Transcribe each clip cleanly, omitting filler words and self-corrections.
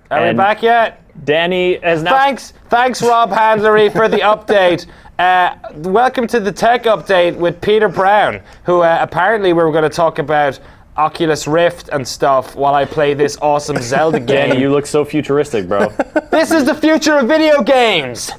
Are we back yet? Danny has now... Thanks, Rob Handlery, for the update. Welcome to the tech update with Peter Brown, who apparently we were going to talk about Oculus Rift and stuff while I play this awesome Zelda game. Danny, you look so futuristic, bro. This is the future of video games!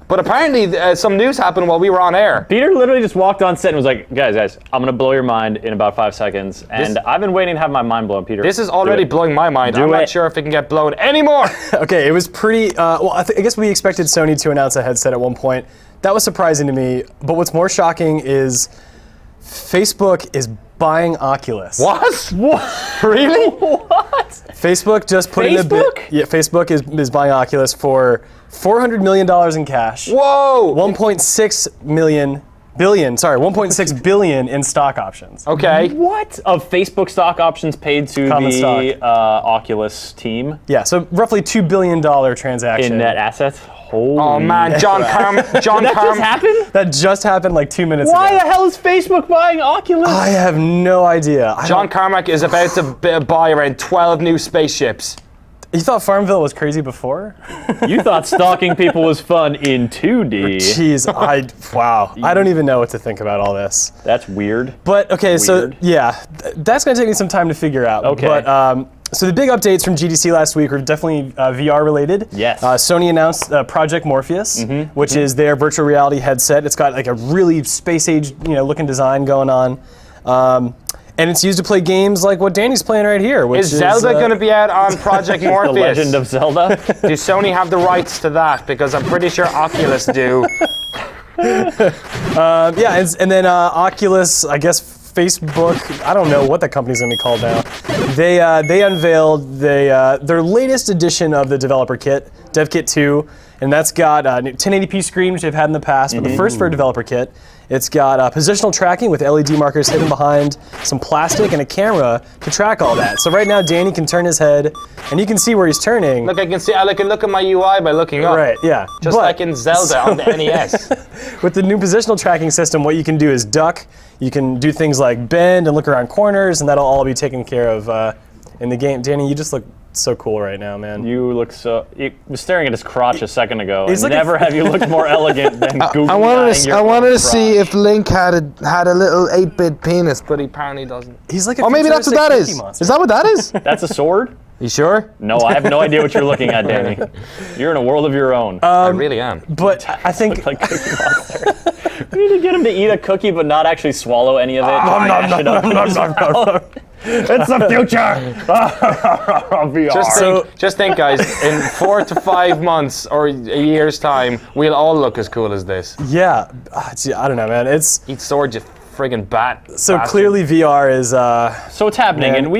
But apparently some news happened while we were on air. Peter literally just walked on set and was like, guys, I'm going to blow your mind in about 5 seconds. And I've been waiting to have my mind blown, Peter. This is already blowing my mind. I'm not sure if it can get blown anymore. Okay, it was pretty, I guess we expected Sony to announce a headset at one point. That was surprising to me. But what's more shocking is Facebook is buying Oculus. What? Really? What? Facebook just put in a bid. Yeah, Facebook is buying Oculus for $400 million in cash. Whoa! 1.6 billion in stock options. Okay. What? Of Facebook stock options paid to the Oculus team? Yeah, so roughly $2 billion transaction. In net assets? Holy oh man, John Carmack. Did that just happen? That just happened like 2 minutes ago. Why the hell is Facebook buying Oculus? I have no idea. John Carmack is about to buy around 12 new spaceships. You thought Farmville was crazy before? You thought stalking people was fun in 2D. Jeez, wow. I don't even know what to think about all this. That's weird. But okay, so yeah, that's gonna take me some time to figure out. Okay. But so the big updates from GDC last week were definitely VR related. Yes. Sony announced Project Morpheus, which is their virtual reality headset. It's got like a really space age, looking design going on. And it's used to play games like what Danny's playing right here. Which is Zelda going to be out on Project Morpheus? The Legend of Zelda? Do Sony have the rights to that? Because I'm pretty sure Oculus do. Yeah, and then Oculus, I guess Facebook, I don't know what the company's going to be called now. They unveiled their latest edition of the developer kit, DevKit 2, and that's got a 1080p screen, which they've had in the past, but the first for a developer kit. It's got positional tracking with LED markers hidden behind some plastic and a camera to track all that. So right now, Danny can turn his head, and you can see where he's turning. Look, I can look at my UI by looking up. Right, yeah. Just like in Zelda on the NES. With the new positional tracking system, what you can do is duck. You can do things like bend and look around corners, and that'll all be taken care of in the game. Danny, you just look so cool right now, man. You look so... You was staring at his crotch a second ago, and like never have you looked more elegant than Google. I wanted to see if Link had a little 8-bit penis, but he apparently doesn't. He's like a maybe that's what that is. Monster. Is that what that is? That's a sword? You sure? No, I have no idea what you're looking at, Danny. You're in a world of your own. I really am. But I think... Look like Cookie Monster. We need to get him to eat a cookie but not actually swallow any of it. It's the future! Just think, guys, in 4 to 5 months or a year's time, we'll all look as cool as this. Yeah, I don't know, man. Eat sword, you friggin' bat. So bastard. Clearly VR is... So it's happening, man, and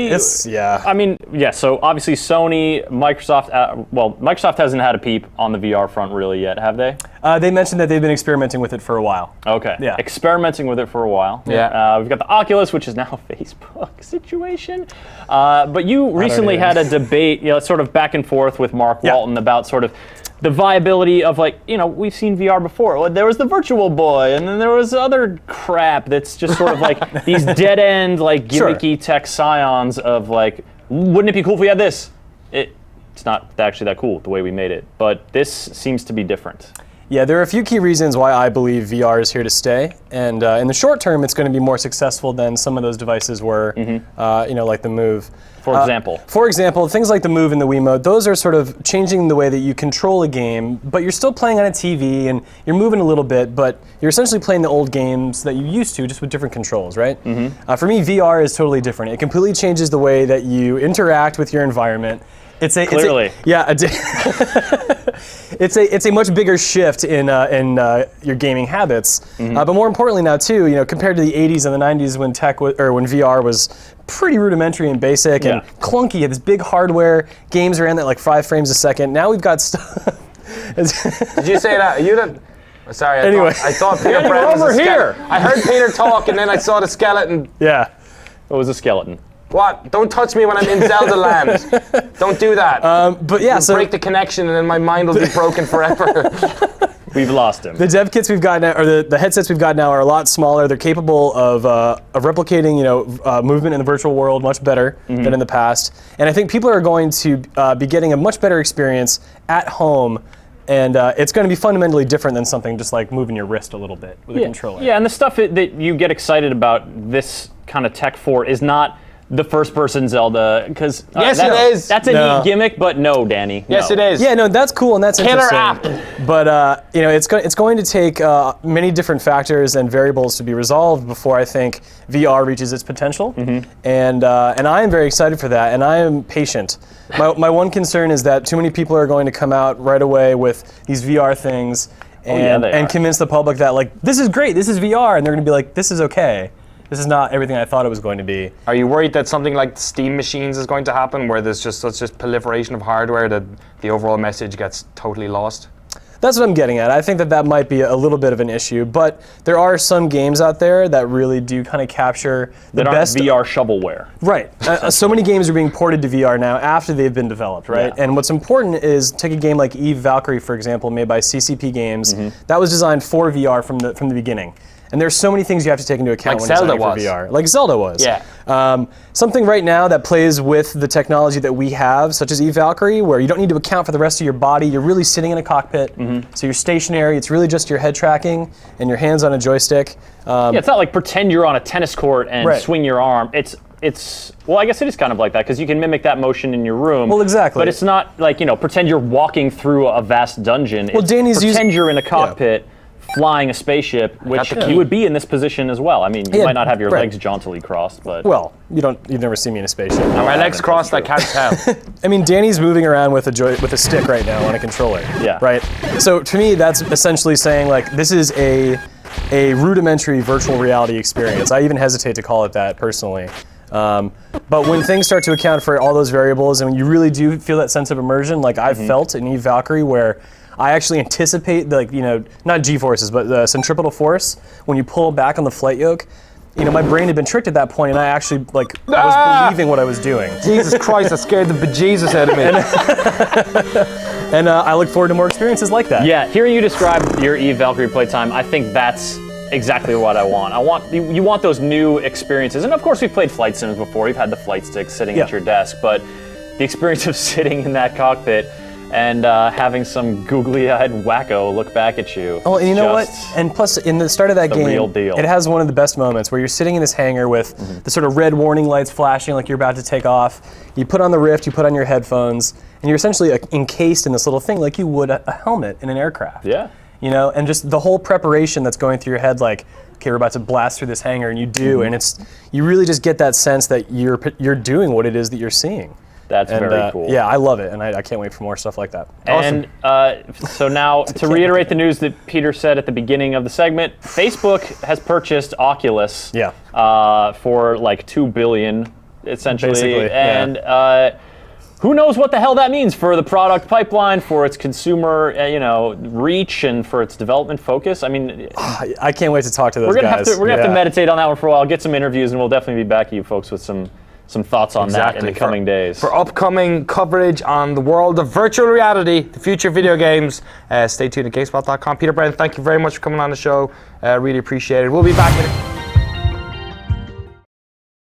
yeah. I mean, yeah, so obviously Sony, Microsoft, Microsoft hasn't had a peep on the VR front really yet, have they? They mentioned that they've been experimenting with it for a while. Okay. Yeah. Experimenting with it for a while. Yeah. We've got the Oculus, which is now a Facebook situation. But you recently had a debate, sort of back and forth with Mark Walton about sort of the viability of, like, we've seen VR before. There was the Virtual Boy, and then there was other crap that's just sort of like these dead-end, like, gimmicky tech scions of, like, wouldn't it be cool if we had this? It's not actually that cool the way we made it, but this seems to be different. Yeah, there are a few key reasons why I believe VR is here to stay, and in the short term, it's going to be more successful than some of those devices were, like the Move. For example? For example, things like the Move and the Wiimote, those are sort of changing the way that you control a game, but you're still playing on a TV, and you're moving a little bit, but you're essentially playing the old games that you used to, just with different controls, right? For me, VR is totally different. It completely changes the way that you interact with your environment. It's a much bigger shift in your gaming habits, but more importantly now too, compared to the '80s and the '90s when when VR was pretty rudimentary and basic and clunky. You had this big hardware, games ran at like 5 frames a second. Now we've got stuff. Did you say that? You didn't. Sorry. I thought Peter Danny, Brown we're was over here. I heard Peter talk, and then I saw the skeleton. Yeah. It was a skeleton. What? Don't touch me when I'm in Zelda land. Don't do that. But yeah, You'll break the connection, and then my mind will be broken forever. We've lost him. The dev kits we've got now, or the headsets we've got now, are a lot smaller. They're capable of replicating, movement in the virtual world much better than in the past. And I think people are going to be getting a much better experience at home. And it's going to be fundamentally different than something just like moving your wrist a little bit with a controller. Yeah, and the stuff that you get excited about this kind of tech for is not the first-person Zelda, because Yes, it is. That's a neat gimmick, but no, Danny. Yes, no. it is. Yeah, no, that's cool and that's Killer interesting. app. But it's going to take many different factors and variables to be resolved before I think VR reaches its potential. And I am very excited for that, and I am patient. My one concern is that too many people are going to come out right away with these VR things and convince the public that like this is great, this is VR, and they're going to be like, this is okay. This is not everything I thought it was going to be. Are you worried that something like Steam machines is going to happen, where there's just such proliferation of hardware that the overall message gets totally lost? That's what I'm getting at. I think that might be a little bit of an issue, but there are some games out there that really do kind of capture the best VR shovelware. Right. So many games are being ported to VR now after they've been developed, right? Yeah. And what's important is take a game like Eve Valkyrie, for example, made by CCP Games. That was designed for VR from the beginning. And there's so many things you have to take into account when designing for VR. Like Zelda was. Yeah. Something right now that plays with the technology that we have, such as Eve Valkyrie, where you don't need to account for the rest of your body. You're really sitting in a cockpit, so you're stationary. It's really just your head tracking and your hands on a joystick. Yeah, it's not like pretend you're on a tennis court and swing your arm. It's well, I guess it is kind of like that, because you can mimic that motion in your room. Well, exactly. But it's not like, pretend you're walking through a vast dungeon. Well, pretend you're in a cockpit. Flying a spaceship, which you would be in this position as well. I mean, you might not have your legs jauntily crossed, but well, you've never seen me in a spaceship. Now, my legs crossed, I can't tell. I mean, Danny's moving around with a stick right now on a controller. Yeah. Right. So to me, that's essentially saying like this is a rudimentary virtual reality experience. I even hesitate to call it that personally. But when things start to account for all those variables, and when you really do feel that sense of immersion, like I've felt in Eve Valkyrie, where I actually anticipate not G-forces, but the centripetal force when you pull back on the flight yoke. My brain had been tricked at that point, and I actually was believing what I was doing. Jesus Christ, that scared the bejesus out of me. And I look forward to more experiences like that. Yeah, hearing you describe your Eve Valkyrie playtime, I think that's exactly what I want. You want those new experiences, and of course we've played flight sims before. We've had the flight stick sitting at your desk, but the experience of sitting in that cockpit and having some googly-eyed wacko look back at you. Oh, and you know what? And plus, in the start of that game, real deal. It has one of the best moments where you're sitting in this hangar with the sort of red warning lights flashing like you're about to take off. You put on the Rift, you put on your headphones, and you're essentially encased in this little thing like you would a helmet in an aircraft. Yeah. And just the whole preparation that's going through your head, like, okay, we're about to blast through this hangar, and you do, and you really just get that sense that you're doing what it is that you're seeing. That's very cool. Yeah, I love it, and I can't wait for more stuff like that. Awesome. And so now, to reiterate the news that Peter said at the beginning of the segment, Facebook has purchased Oculus for like $2 billion, essentially. Basically, and who knows what the hell that means for the product pipeline, for its consumer reach, and for its development focus. I mean, I can't wait to talk to those guys. We're gonna have to meditate on that one for a while, get some interviews, and we'll definitely be back at you folks with some thoughts on that in the coming days. For upcoming coverage on the world of virtual reality, the future of video games, stay tuned at GameSpot.com. Peter Brown, thank you very much for coming on the show. Really appreciate it. We'll be back in